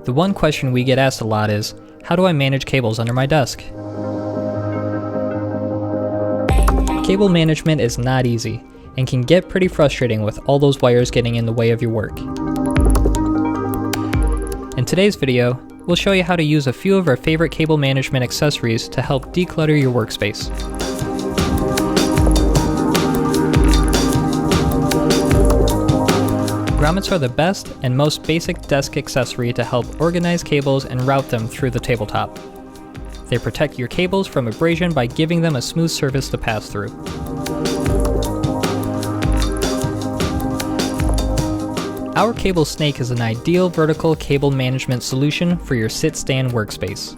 The one question we get asked a lot is, how do I manage cables under my desk? Cable management is not easy, and can get pretty frustrating with all those wires getting in the way of your work. In today's video, we'll show you how to use a few of our favorite cable management accessories to help declutter your workspace. Grommets are the best and most basic desk accessory to help organize cables and route them through the tabletop. They protect your cables from abrasion by giving them a smooth surface to pass through. Our Cable Snake is an ideal vertical cable management solution for your sit-stand workspace.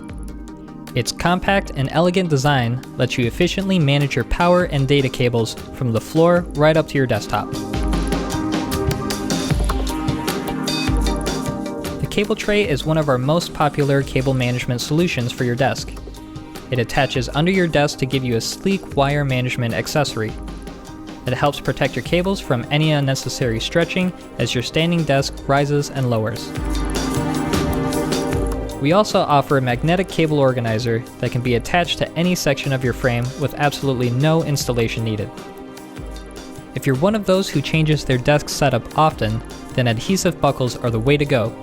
Its compact and elegant design lets you efficiently manage your power and data cables from the floor right up to your desktop. The cable tray is one of our most popular cable management solutions for your desk. It attaches under your desk to give you a sleek wire management accessory. It helps protect your cables from any unnecessary stretching as your standing desk rises and lowers. We also offer a magnetic cable organizer that can be attached to any section of your frame with absolutely no installation needed. If you're one of those who changes their desk setup often, then adhesive buckles are the way to go.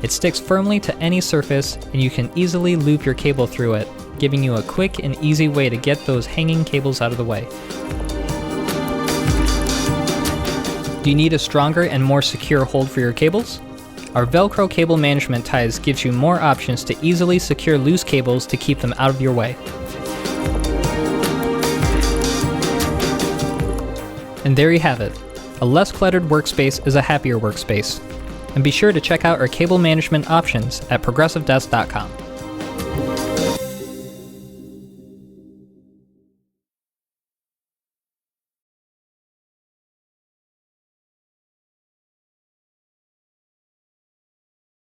It sticks firmly to any surface and you can easily loop your cable through it, giving you a quick and easy way to get those hanging cables out of the way. Do you need a stronger and more secure hold for your cables? Our Velcro cable management ties gives you more options to easily secure loose cables to keep them out of your way. And there you have it. A less cluttered workspace is a happier workspace. And be sure to check out our cable management options at progressivedesk.com.